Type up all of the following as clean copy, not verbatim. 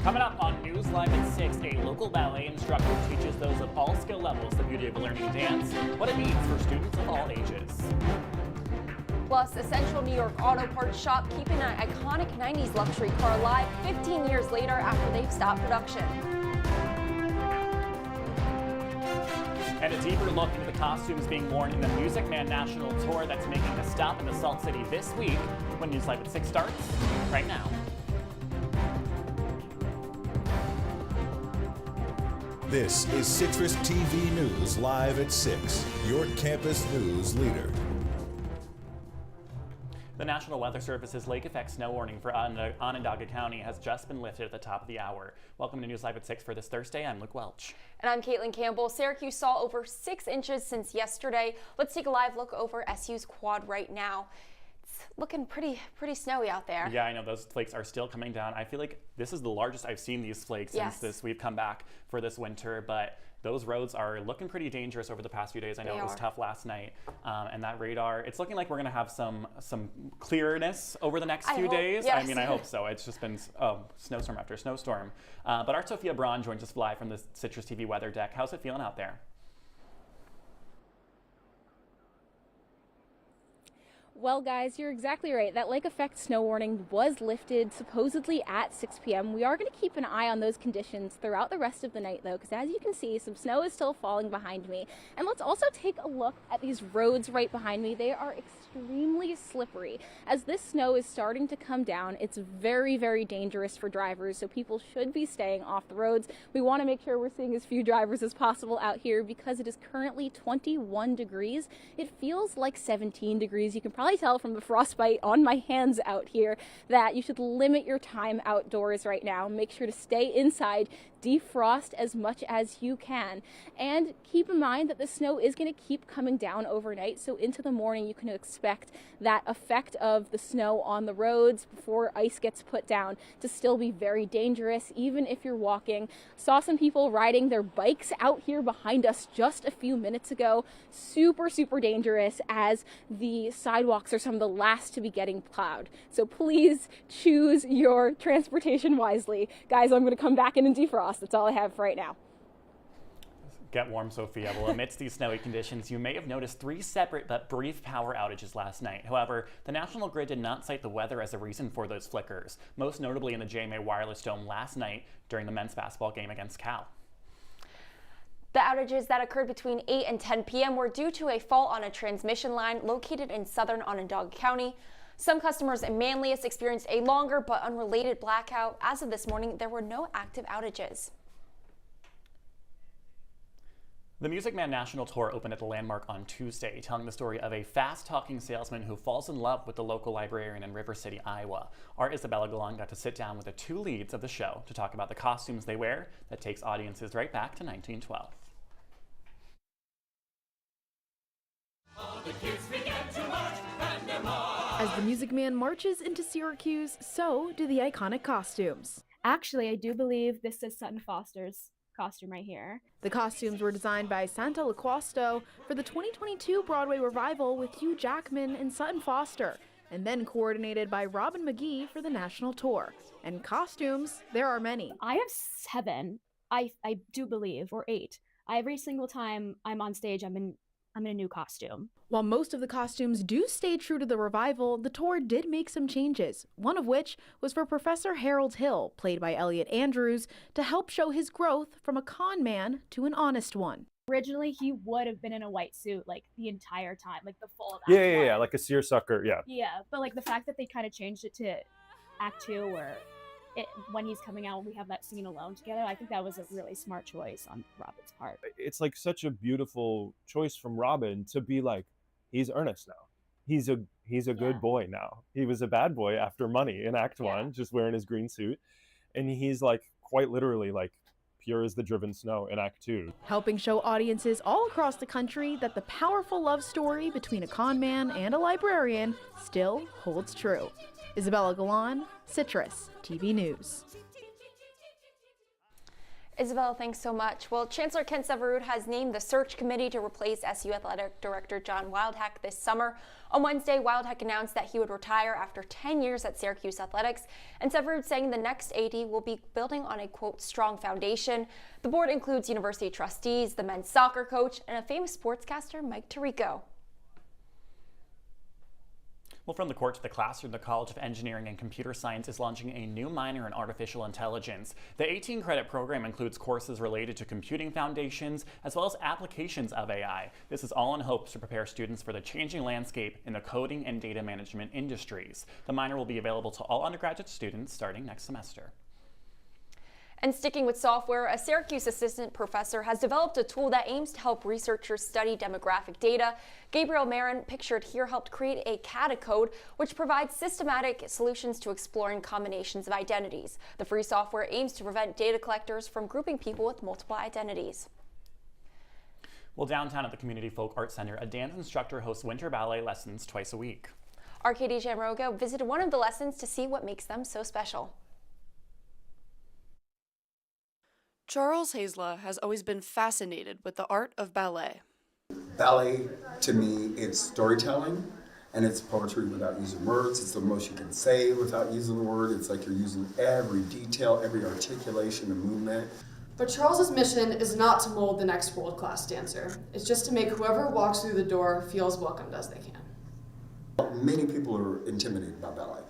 Coming up on News Live at 6, a local ballet instructor teaches those of all skill levels the beauty of learning dance, what it means for students of all ages. Plus, a Central New York auto parts shop keeping an iconic 90s luxury car alive 15 years later after they've stopped production. And a deeper look into the costumes being worn in the Music Man National Tour that's making a stop in the Salt City this week when News Live at 6 starts right now. This is CitrusTV News Live at 6, your campus news leader. The National Weather Service's lake effect snow warning for Onondaga County has just been lifted at the top of the hour. Welcome to News Live at 6 for this Thursday. I'm Welch. And I'm Kaitlin Campbell. Syracuse saw over 6 inches since yesterday. Let's take a live look over SU's quad right now. It's looking pretty snowy out there. Yeah, I know those flakes are still coming down. I feel like this is the largest I've seen these flakes since we've come back for this winter, but those roads are looking pretty dangerous over the past few days. I know it was tough last night, and that radar, it's looking like we're going to have some clearness over the next few days. Yes. I mean, I hope so. It's just been snowstorm after snowstorm. But our Sophia Braun joins us live from the Citrus TV weather deck. How's it feeling out there? Well, guys, you're exactly right. That lake effect snow warning was lifted supposedly at 6 p.m. We are going to keep an eye on those conditions throughout the rest of the night, though, because as you can see, some snow is still falling behind me. And let's also take a look at these roads right behind me. They are extremely slippery. As this snow is starting to come down, it's very dangerous for drivers, so people should be staying off the roads. We want to make sure we're seeing as few drivers as possible out here because it is currently 21 degrees. It feels like 17 degrees. You can probably tell from the frostbite on my hands out here that you should limit your time outdoors right now. Make sure to stay inside, defrost as much as you can, and keep in mind that the snow is going to keep coming down overnight, so into the morning you can expect that effect of the snow on the roads before ice gets put down to still be very dangerous, even if you're walking. Saw some people riding their bikes out here behind us just a few minutes ago. Super dangerous, as the sidewalks are some of the last to be getting plowed. So please choose your transportation wisely. Guys, I'm going to come back in and defrost. That's all I have for right now. Get warm, Sophia. Well, amidst these snowy conditions, you may have noticed 3 separate but brief power outages last night. However, the National Grid did not cite the weather as a reason for those flickers, most notably in the JMA Wireless Dome last night during the men's basketball game against Cal. The outages that occurred between 8 and 10 p.m. were due to a fault on a transmission line located in southern Onondaga County. Some customers in Manlius experienced a longer but unrelated blackout. As of this morning, there were no active outages. The Music Man National Tour opened at the Landmark on Tuesday, telling the story of a fast-talking salesman who falls in love with the local librarian in River City, Iowa. Our Isabella Galan got to sit down with the 2 leads of the show to talk about the costumes they wear that takes audiences right back to 1912. As the Music Man marches into Syracuse, so do the iconic costumes. Actually, I do believe this is Sutton Foster's costume right here. The costumes were designed by Santa Laquasto for the 2022 Broadway revival with Hugh Jackman and Sutton Foster, and then coordinated by Robin McGee for the national tour. And costumes, there are many. I have 7, I do believe, or 8. Every single time I'm on stage, I'm in a new costume. While most of the costumes do stay true to the revival, the tour did make some changes, one of which was for Professor Harold Hill, played by Elliot Andrews, to help show his growth from a con man to an honest one. Originally, he would have been in a white suit like the entire time, like the full Act 1. Yeah, like a seersucker, yeah. Yeah, but like the fact that they kind of changed it to Act 2, where when he's coming out, we have that scene alone together. I think that was a really smart choice on Robin's part. It's like such a beautiful choice from Robin to be like, he's earnest now. He's a good boy now. He was a bad boy after Money in Act 1, just wearing his green suit. And he's like, quite literally like, You're as the driven snow in Act 2. Helping show audiences all across the country that the powerful love story between a con man and a librarian still holds true. Isabella Galan, Citrus TV News. Isabella, thanks so much. Well, Chancellor Ken Severud has named the search committee to replace SU Athletic Director John Wildhack this summer. On Wednesday, Wildhack announced that he would retire after 10 years at Syracuse Athletics, and Severud saying the next AD will be building on a, quote, strong foundation. The board includes university trustees, the men's soccer coach, and a famous sportscaster, Mike Tirico. Well, from the court to the classroom, the College of Engineering and Computer Science is launching a new minor in artificial intelligence. The 18-credit program includes courses related to computing foundations as well as applications of AI. This is all in hopes to prepare students for the changing landscape in the coding and data management industries. The minor will be available to all undergraduate students starting next semester. And sticking with software, a Syracuse assistant professor has developed a tool that aims to help researchers study demographic data. Gabriel Marin, pictured here, helped create a catacode, which provides systematic solutions to exploring combinations of identities. The free software aims to prevent data collectors from grouping people with multiple identities. Well, downtown at the Community Folk Art Center, a dance instructor hosts winter ballet lessons twice a week. Our Katie Jamroga visited one of the lessons to see what makes them so special. Charles Hazla has always been fascinated with the art of ballet. Ballet, to me, it's storytelling, and it's poetry without using words. It's the most you can say without using the word. It's like you're using every detail, every articulation and movement. But Charles's mission is not to mold the next world-class dancer. It's just to make whoever walks through the door feel as welcomed as they can. Many people are intimidated by ballet.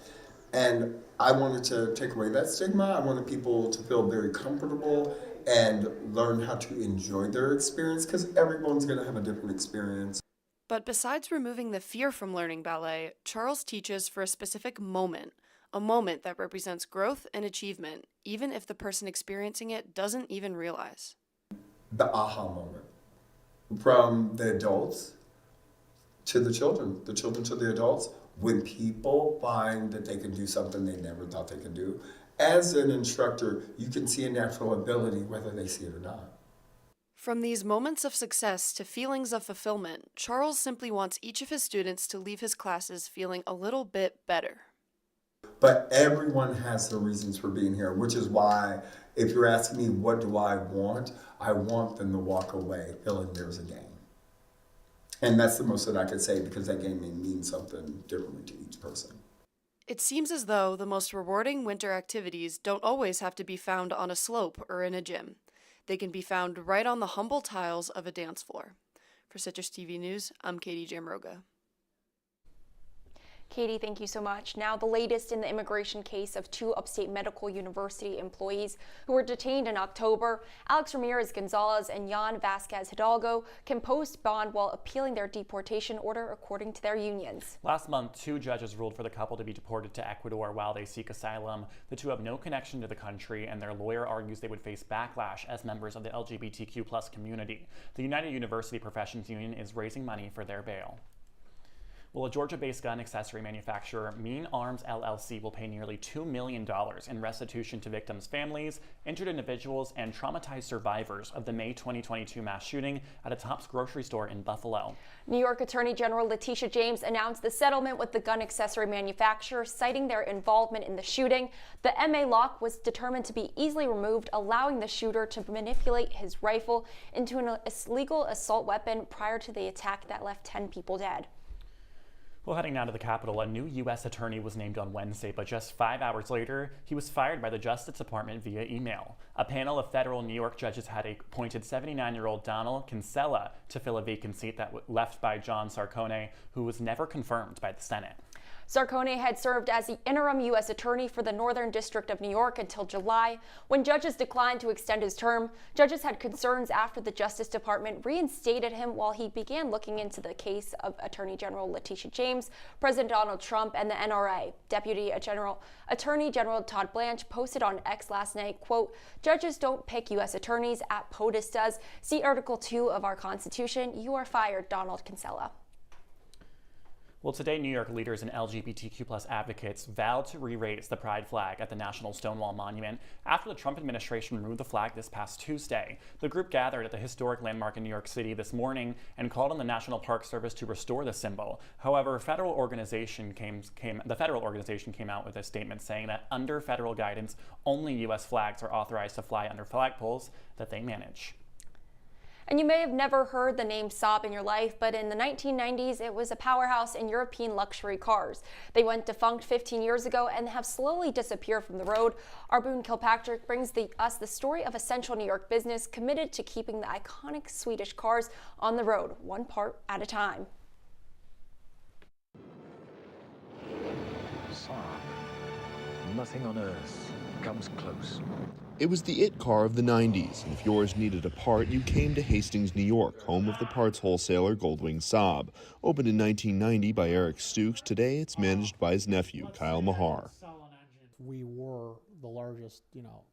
And I wanted to take away that stigma. I wanted people to feel very comfortable and learn how to enjoy their experience, because everyone's going to have a different experience. But besides removing the fear from learning ballet, Charles teaches for a specific moment, a moment that represents growth and achievement, even if the person experiencing it doesn't even realize. The aha moment. From the adults to the children to the adults, when people find that they can do something they never thought they could do. As an instructor, you can see a natural ability whether they see it or not. From these moments of success to feelings of fulfillment, Charles simply wants each of his students to leave his classes feeling a little bit better. But everyone has their reasons for being here, which is why, if you're asking me what do I want them to walk away feeling there's a game. And that's the most that I could say, because that game may mean something differently to each person. It seems as though the most rewarding winter activities don't always have to be found on a slope or in a gym. They can be found right on the humble tiles of a dance floor. For Citrus TV News, I'm Katie Jamroga. Katie, thank you so much. Now, the latest in the immigration case of two Upstate Medical University employees who were detained in October. Alex Ramirez Gonzalez and Jan Vasquez Hidalgo can post bond while appealing their deportation order, according to their unions. Last month, two judges ruled for the couple to be deported to Ecuador while they seek asylum. The two have no connection to the country, and their lawyer argues they would face backlash as members of the LGBTQ+ community. The United University Professions Union is raising money for their bail. Well, a Georgia-based gun accessory manufacturer, Mean Arms LLC, will pay nearly $2 million in restitution to victims' families, injured individuals, and traumatized survivors of the May 2022 mass shooting at a Tops grocery store in Buffalo. New York Attorney General Letitia James announced the settlement with the gun accessory manufacturer, citing their involvement in the shooting. The MA lock was determined to be easily removed, allowing the shooter to manipulate his rifle into an illegal assault weapon prior to the attack that left 10 people dead. Well, heading now to the Capitol, a new U.S. attorney was named on Wednesday, but just 5 hours later, he was fired by the Justice Department via email. A panel of federal New York judges had appointed 79-year-old Donald Kinsella to fill a vacant seat that was left by John Sarcone, who was never confirmed by the Senate. Sarcone had served as the interim U.S. attorney for the Northern District of New York until July. When judges declined to extend his term, judges had concerns after the Justice Department reinstated him while he began looking into the case of Attorney General Letitia James, President Donald Trump, and the NRA. Attorney General Todd Blanche posted on X last night, quote, "Judges don't pick U.S. attorneys, POTUS does. See Article 2 of our Constitution. You are fired, Donald Kinsella." Well, today, New York leaders and LGBTQ+ advocates vowed to re-raise the pride flag at the National Stonewall Monument after the Trump administration removed the flag this past Tuesday. The group gathered at the historic landmark in New York City this morning and called on the National Park Service to restore the symbol. However, the federal organization came out with a statement saying that under federal guidance, only U.S. flags are authorized to fly under flagpoles that they manage. And you may have never heard the name Saab in your life, but in the 1990s, it was a powerhouse in European luxury cars. They went defunct 15 years ago and have slowly disappeared from the road. Our Boone Kilpatrick brings us the story of a central New York business committed to keeping the iconic Swedish cars on the road, one part at a time. Saab. Nothing on earth comes close. It was the it car of the 90s, and if yours needed a part, you came to Hastings, New York, home of the parts wholesaler Goldwing Saab. Opened in 1990 by Eric Stooks, today it's managed by his nephew, Kyle Mahar. We were the largest,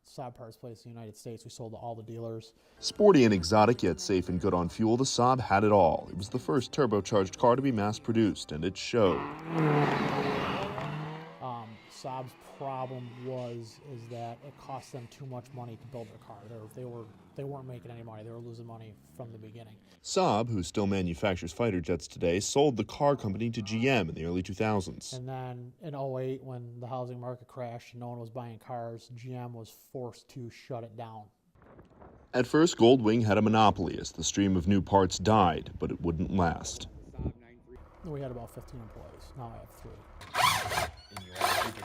Saab parts place in the United States. We sold to all the dealers. Sporty and exotic, yet safe and good on fuel, the Saab had it all. It was the first turbocharged car to be mass-produced, and it showed. Saab's problem is that it cost them too much money to build their car. They weren't making any money. They were losing money from the beginning. Saab, who still manufactures fighter jets today, sold the car company to GM in the early 2000s. And then in 2008, when the housing market crashed and no one was buying cars, GM was forced to shut it down. At first, Goldwing had a monopoly as the stream of new parts died, but it wouldn't last. We had about 15 employees. Now I have 3.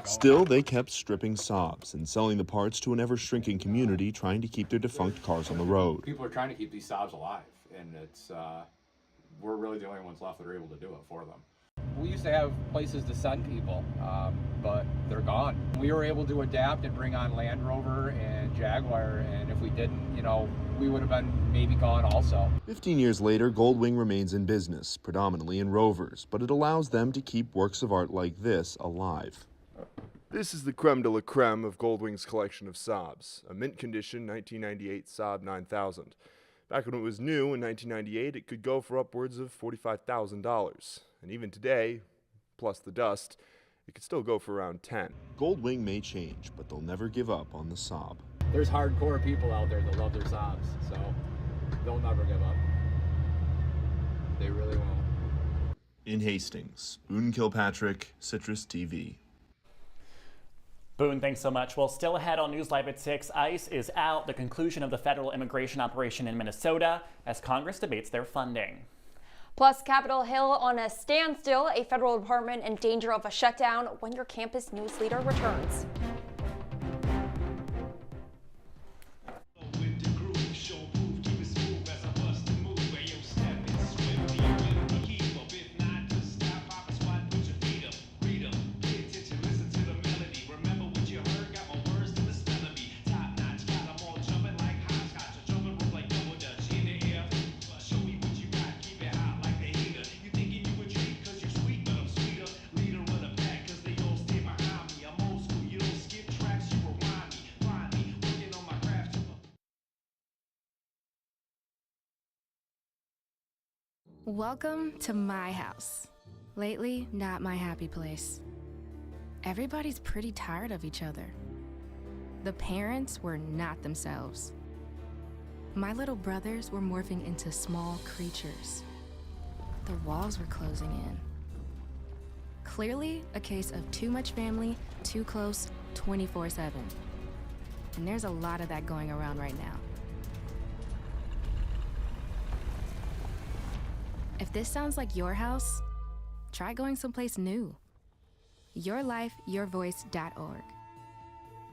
Still, they kept stripping Saabs and selling the parts to an ever-shrinking community trying to keep their defunct cars on the road. People are trying to keep these Saabs alive, and we're really the only ones left that are able to do it for them. We used to have places to send people, but they're gone. We were able to adapt and bring on Land Rover and Jaguar, and if we didn't, we would have been maybe gone also. 15 years later, Goldwing remains in business, predominantly in Rovers, but it allows them to keep works of art like this alive. This is the creme de la creme of Goldwing's collection of Saabs, a mint condition 1998 Saab 9000. Back when it was new in 1998, it could go for upwards of $45,000. And even today, plus the dust, it could still go for around 10. Goldwing may change, but they'll never give up on the Saab. There's hardcore people out there that love their Saabs, so they'll never give up. They really won't. In Hastings, Boone Kilpatrick, CitrusTV. Boone, thanks so much. Well, still ahead on News Live at 6, ICE is out the conclusion of the federal immigration operation in Minnesota as Congress debates their funding. Plus, Capitol Hill on a standstill, a federal department in danger of a shutdown when your campus news leader returns. Welcome to my house. Lately, not my happy place. Everybody's pretty tired of each other. The parents were not themselves. My little brothers were morphing into small creatures. The walls were closing in. Clearly, a case of too much family, too close, 24/7. And there's a lot of that going around right now. If this sounds like your house, try going someplace new. YourLifeYourVoice.org.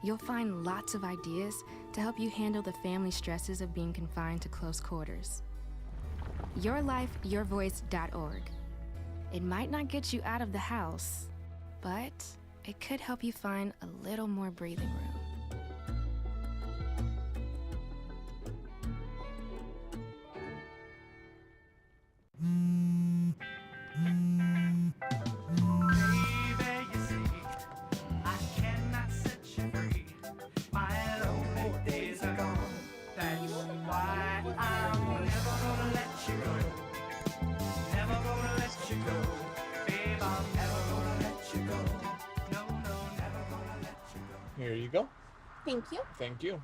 You'll find lots of ideas to help you handle the family stresses of being confined to close quarters. YourLifeYourVoice.org. It might not get you out of the house, but it could help you find a little more breathing room. you go. Thank you. Thank you.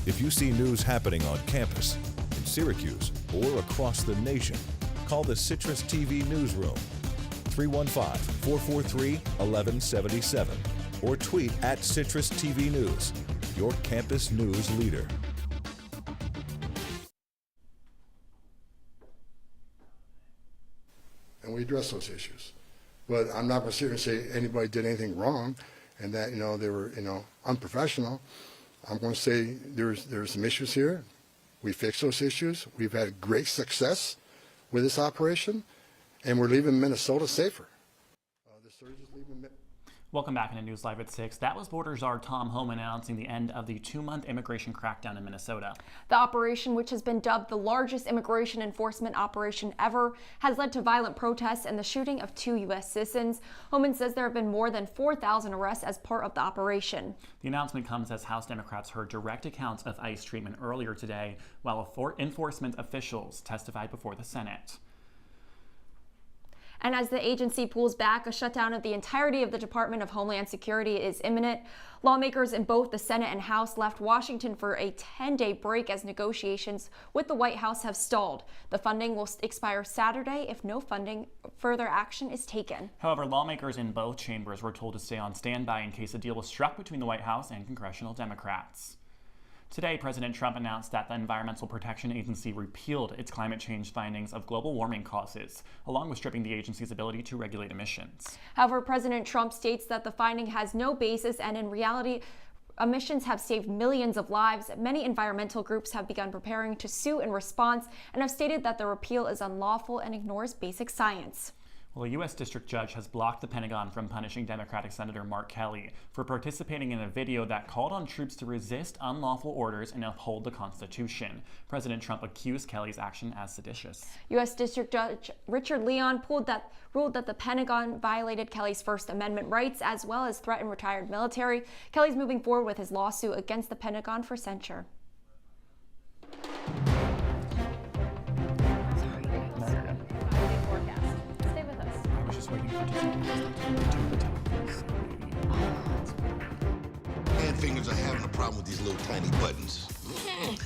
If you see news happening on campus, in Syracuse, or across the nation, call the Citrus TV newsroom, 315-443-1177, or tweet at Citrus TV News, your campus news leader. And we address those issues. But I'm not going to sit here and say anybody did anything wrong and that, they were, unprofessional. I'm going to say there's some issues here. We fixed those issues. We've had great success with this operation, and we're leaving Minnesota safer. The surge is leaving. Welcome back into News Live at 6. That was Border Czar Tom Homan announcing the end of the 2-month immigration crackdown in Minnesota. The operation, which has been dubbed the largest immigration enforcement operation ever, has led to violent protests and the shooting of 2 U.S. citizens. Homan says there have been more than 4,000 arrests as part of the operation. The announcement comes as House Democrats heard direct accounts of ICE treatment earlier today, while enforcement officials testified before the Senate. And as the agency pulls back, a shutdown of the entirety of the Department of Homeland Security is imminent. Lawmakers in both the Senate and House left Washington for a 10-day break as negotiations with the White House have stalled. The funding will expire Saturday if no further action is taken. However, lawmakers in both chambers were told to stay on standby in case a deal was struck between the White House and congressional Democrats. Today, President Trump announced that the Environmental Protection Agency repealed its climate change findings of global warming causes, along with stripping the agency's ability to regulate emissions. However, President Trump states that the finding has no basis and in reality, emissions have saved millions of lives. Many environmental groups have begun preparing to sue in response and have stated that the repeal is unlawful and ignores basic science. Well, a U.S. district judge has blocked the Pentagon from punishing Democratic Senator Mark Kelly for participating in a video that called on troops to resist unlawful orders and uphold the Constitution. President Trump accused Kelly's action as seditious. U.S. District Judge Richard Leon ruled that the Pentagon violated Kelly's First Amendment rights as well as threatened retired military. Kelly's moving forward with his lawsuit against the Pentagon for censure. Hand fingers are having a problem with these little tiny buttons.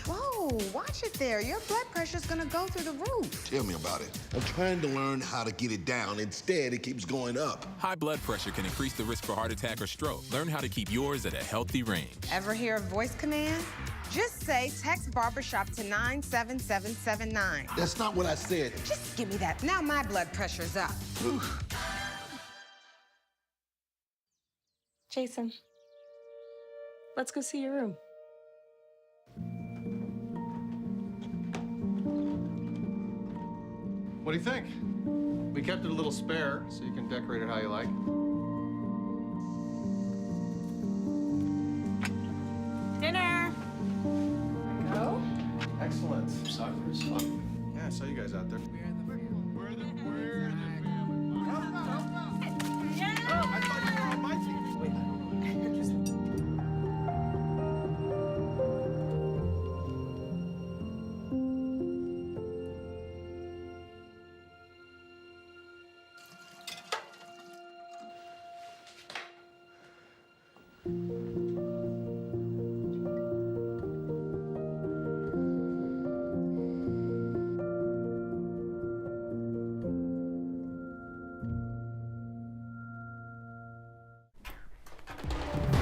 Whoa, watch it there. Your blood pressure's gonna go through the roof. Tell me about it. I'm trying to learn how to get it down. Instead, it keeps going up. High blood pressure can increase the risk for heart attack or stroke. Learn how to keep yours at a healthy range. Ever hear a voice command? Just say text barbershop to 97779. That's not what I said. Just give me that. Now my blood pressure's up. Jason, let's go see your room. What do you think? We kept it a little spare, so you can decorate it how you like. Dinner! Go. Excellent. Soccer is fun. Yeah, I saw you guys out there. We're the family. Yeah! Oh, I thought you were on my team.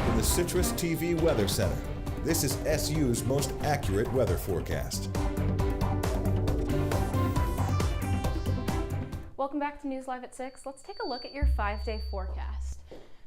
From the Citrus TV Weather Center, this is SU's most accurate weather forecast. Welcome back to News Live at 6. Let's take a look at your 5-day forecast.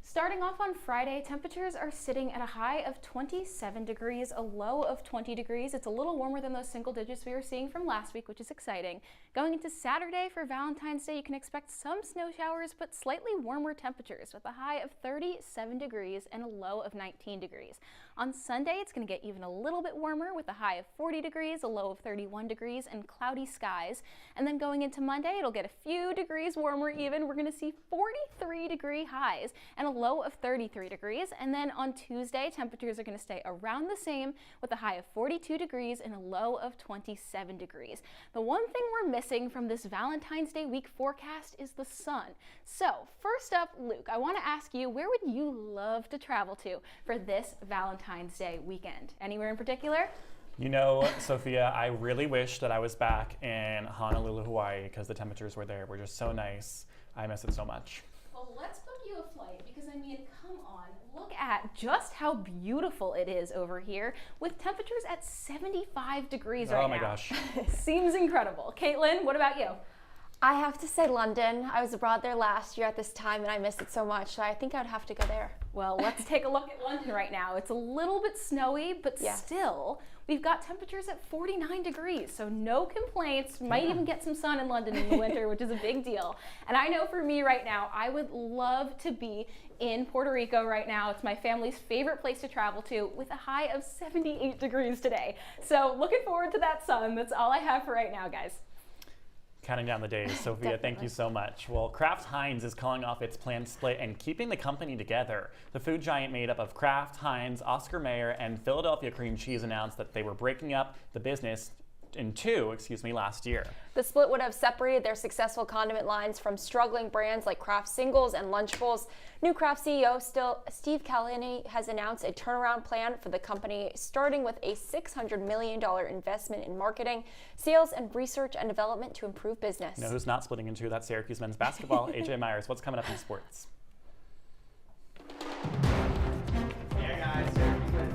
Starting off on Friday, temperatures are sitting at a high of 27 degrees, a low of 20 degrees. It's a little warmer than those single digits we were seeing from last week, which is exciting. Going into Saturday for Valentine's Day, you can expect some snow showers, but slightly warmer temperatures with a high of 37 degrees and a low of 19 degrees. On Sunday, it's going to get even a little bit warmer with a high of 40 degrees, a low of 31 degrees, and cloudy skies. And then going into Monday, it'll get a few degrees warmer even. We're going to see 43-degree highs and a low low of 33 degrees. And then on Tuesday, temperatures are going to stay around the same with a high of 42 degrees and a low of 27 degrees. The one thing we're missing from this Valentine's Day week forecast is the sun. So first up, Luke, I want to ask you, where would you love to travel to for this Valentine's Day weekend? Anywhere in particular? You know, Sophia, I really wish that I was back in Honolulu, Hawaii, because the temperatures were there were just so nice. I miss it so much. Well, let's book you a flight because, I mean, come on. Look at just how beautiful it is over here with temperatures at 75 degrees right now. Oh my gosh. Seems incredible. Kaitlin, what about you? I have to say London. I was abroad there last year at this time and I missed it so much, so I think I'd have to go there. Well, let's take a look at London right now. It's a little bit snowy, but still, we've got temperatures at 49 degrees, so no complaints. Might even get some sun in London in the winter, which is a big deal. And I know for me right now, I would love to be in Puerto Rico right now. It's my family's favorite place to travel to with a high of 78 degrees today. So looking forward to that sun. That's all I have for right now, guys. Counting down the days. Sophia, thank you so much. Well, Kraft Heinz is calling off its planned split and keeping the company together. The food giant made up of Kraft, Heinz, Oscar Mayer, and Philadelphia Cream Cheese announced that they were breaking up the business in two, last year. The split would have separated their successful condiment lines from struggling brands like Kraft Singles and Lunchables. New Kraft CEO Steve Kaitlin has announced a turnaround plan for the company, starting with a $600 million investment in marketing, sales, and research and development to improve business. You know who's not splitting in two? That's Syracuse men's basketball. AJ Myers, what's coming up in sports?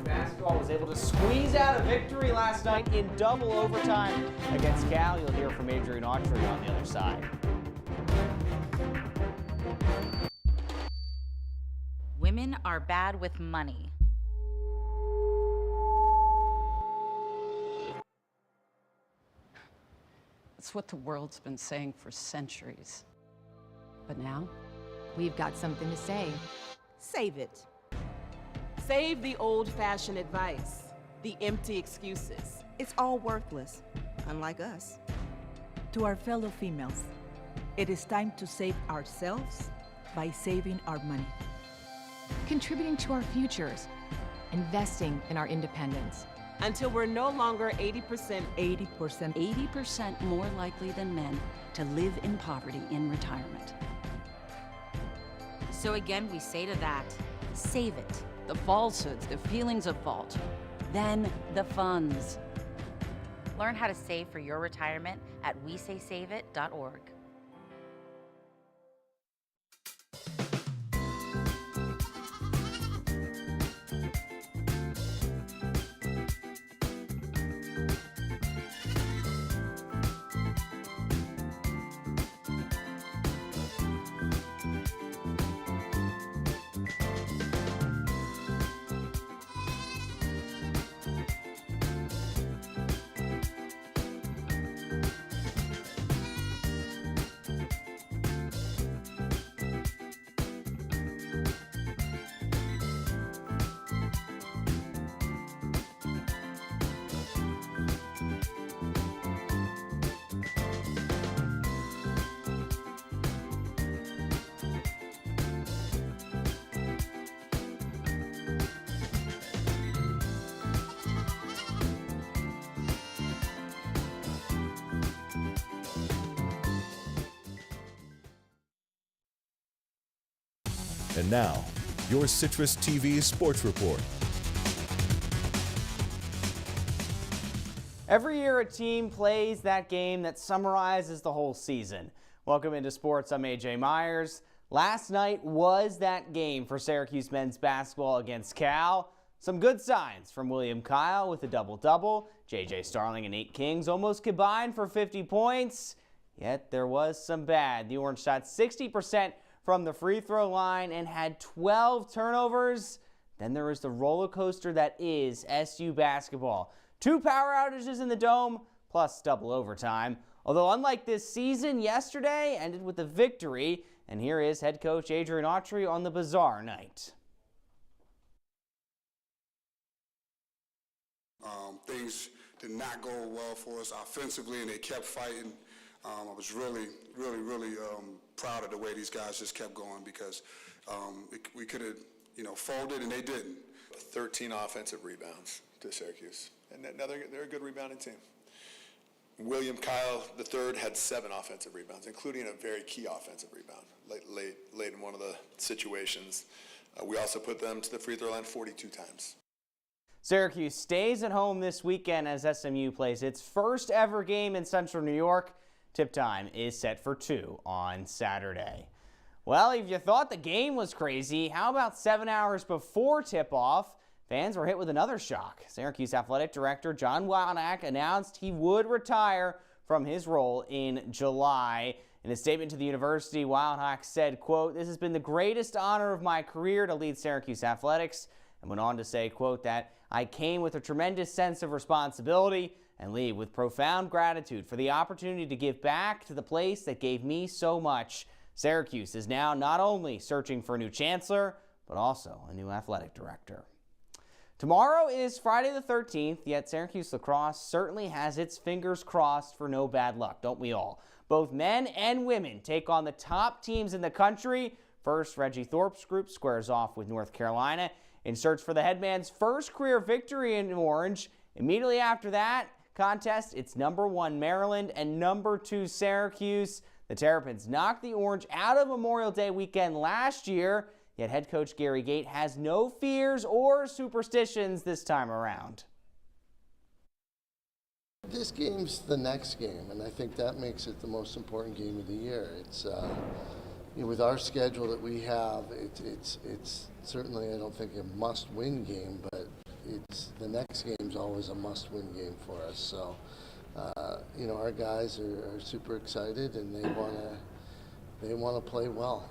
Basketball was able to squeeze out a victory last night in double overtime against Cal. You'll hear from Adrian Autry on the other side. Women are bad with money. It's what the world's been saying for centuries. But now, we've got something to say. Save it. Save the old-fashioned advice, the empty excuses. It's all worthless, unlike us. To our fellow females, it is time to save ourselves by saving our money. Contributing to our futures, investing in our independence. Until we're no longer 80% more likely than men to live in poverty in retirement. So again, we say to that, save it. The falsehoods, the feelings of fault, then the funds. Learn how to save for your retirement at wesaysaveit.org. And now, your Citrus TV Sports Report. Every year a team plays that game that summarizes the whole season. Welcome into sports, I'm AJ Myers. Last night was that game for Syracuse men's basketball against Cal. Some good signs from William Kyle with a double-double. J.J. Starling and Nate Kings almost combined for 50 points. Yet there was some bad. The Orange shot 60% from the free throw line and had 12 turnovers. Then there was the roller coaster that is SU basketball. 2 power outages in the Dome, plus double overtime. Although unlike this season, yesterday ended with a victory. And here is head coach Adrian Autry on the bizarre night. Things did not go well for us offensively, and they kept fighting. I was really proud of the way these guys just kept going, because We could have, folded, and they didn't. 13 offensive rebounds to Syracuse, and now they're a good rebounding team. William Kyle III had 7 offensive rebounds, including a very key offensive rebound late in one of the situations. We also put them to the free throw line 42 times. Syracuse stays at home this weekend as SMU plays its first ever game in Central New York. Tip time is set for 2 on Saturday. Well, if you thought the game was crazy, how about 7 hours before tip-off? Fans were hit with another shock. Syracuse Athletic Director John Wildhack announced he would retire from his role in July. In a statement to the university, Wildhack said, quote, "This has been the greatest honor of my career to lead Syracuse Athletics," and went on to say, quote, that "I came with a tremendous sense of responsibility and leave with profound gratitude for the opportunity to give back to the place that gave me so much." Syracuse is now not only searching for a new chancellor, but also a new athletic director. Tomorrow is Friday the 13th, yet Syracuse lacrosse certainly has its fingers crossed for no bad luck, don't we all? Both men and women take on the top teams in the country. First, Reggie Thorpe's group squares off with North Carolina in search for the headman's first career victory in orange. Immediately after that contest, it's number 1 Maryland and number 2 Syracuse. The Terrapins knocked the Orange out of Memorial Day weekend last year, yet head coach Gary Gait has no fears or superstitions this time around. This game's the next game, and I think that makes it the most important game of the year. It's with our schedule that we have, it's certainly, I don't think, a must-win game, but the next game's always a must-win game for us. So, our guys are super excited, and they wanna play well.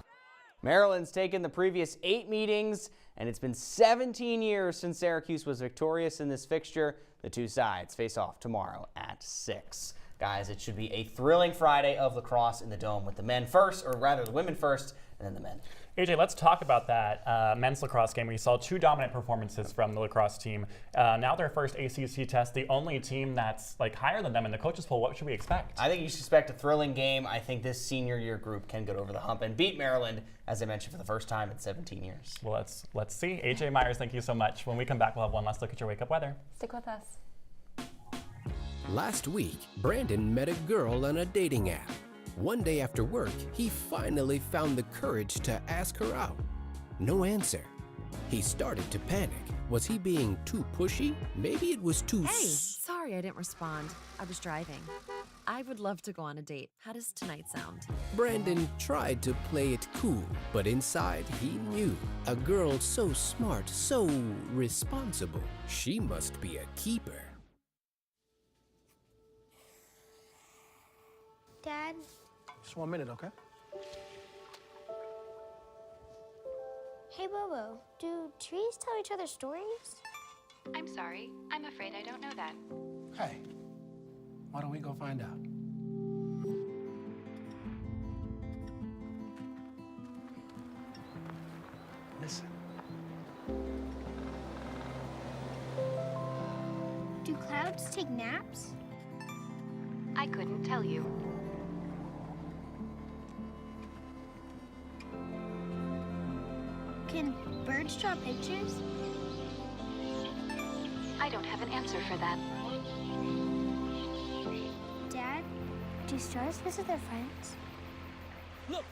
Maryland's taken the previous 8 meetings, and it's been 17 years since Syracuse was victorious in this fixture. The two sides face off tomorrow at 6. Guys, it should be a thrilling Friday of lacrosse in the Dome with the men first, or rather the women first, and then the men. AJ, let's talk about that men's lacrosse game where you saw 2 dominant performances from the lacrosse team. Now their first ACC test, the only team that's higher than them in the coaches poll. What should we expect? I think you should expect a thrilling game. I think this senior year group can get over the hump and beat Maryland, as I mentioned, for the first time in 17 years. Well, let's see. AJ Myers, thank you so much. When we come back, we'll have one last look at your wake-up weather. Stick with us. Last week, Brandon met a girl on a dating app. One day after work, he finally found the courage to ask her out. No answer. He started to panic. Was he being too pushy? Maybe it was too... Hey, sorry I didn't respond. I was driving. I would love to go on a date. How does tonight sound? Brandon tried to play it cool, but inside he knew. A girl so smart, so responsible. She must be a keeper. Dad? Just 1 minute, okay? Hey, Bobo, do trees tell each other stories? I'm sorry. I'm afraid I don't know that. Hey, why don't we go find out? Listen. Do clouds take naps? I couldn't tell you. Can birds draw pictures? I don't have an answer for that. Dad, do stars visit their friends? Look!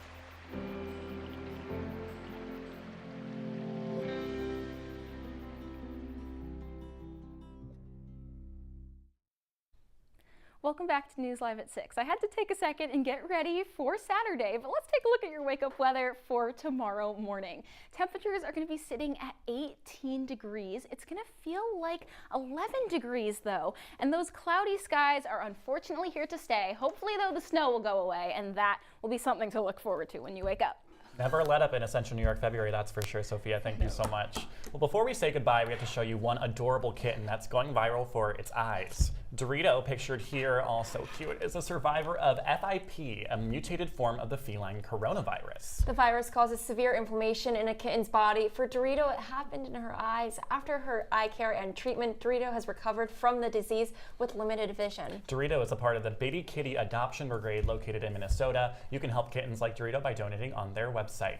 Welcome back to News Live at 6. I had to take a second and get ready for Saturday, but let's take a look at your wake-up weather for tomorrow morning. Temperatures are going to be sitting at 18 degrees. It's going to feel like 11 degrees, though, and those cloudy skies are unfortunately here to stay. Hopefully, though, the snow will go away, and that will be something to look forward to when you wake up. Never let up in a Central New York February, that's for sure, Sophia. Thank you so much. Well, before we say goodbye, we have to show you one adorable kitten that's going viral for its eyes. Dorito, pictured here, also cute, is a survivor of FIP, a mutated form of the feline coronavirus. The virus causes severe inflammation in a kitten's body. For Dorito, it happened in her eyes. After her eye care and treatment, Dorito has recovered from the disease with limited vision. Dorito is a part of the Baby Kitty Adoption Brigade located in Minnesota. You can help kittens like Dorito by donating on their website.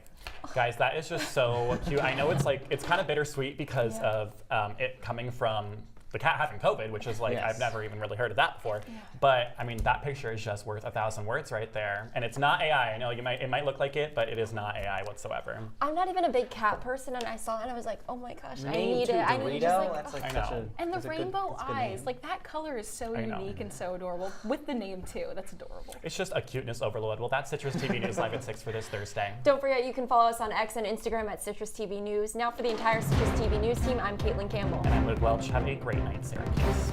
Guys, that is just so cute. I know it's kind of bittersweet because of it coming from the cat having COVID, which is like, I've never even really heard of that before. Yeah. But I mean, that picture is just worth 1,000 words right there. And it's not AI. I know it might look like it, but it is not AI whatsoever. I'm not even a big cat person, and I saw it and I was like, oh my gosh, I need it. I need just that's like such a, and the rainbow eyes, like that color is so unique and so adorable. With the name too, that's adorable. It's just a cuteness overload. Well, that's Citrus TV News Live at 6 for this Thursday. Don't forget, you can follow us on X and Instagram at Citrus TV News. Now for the entire Citrus TV News team, I'm Kaitlin Campbell. And I'm Luke Welch. Have a great night, Syracuse.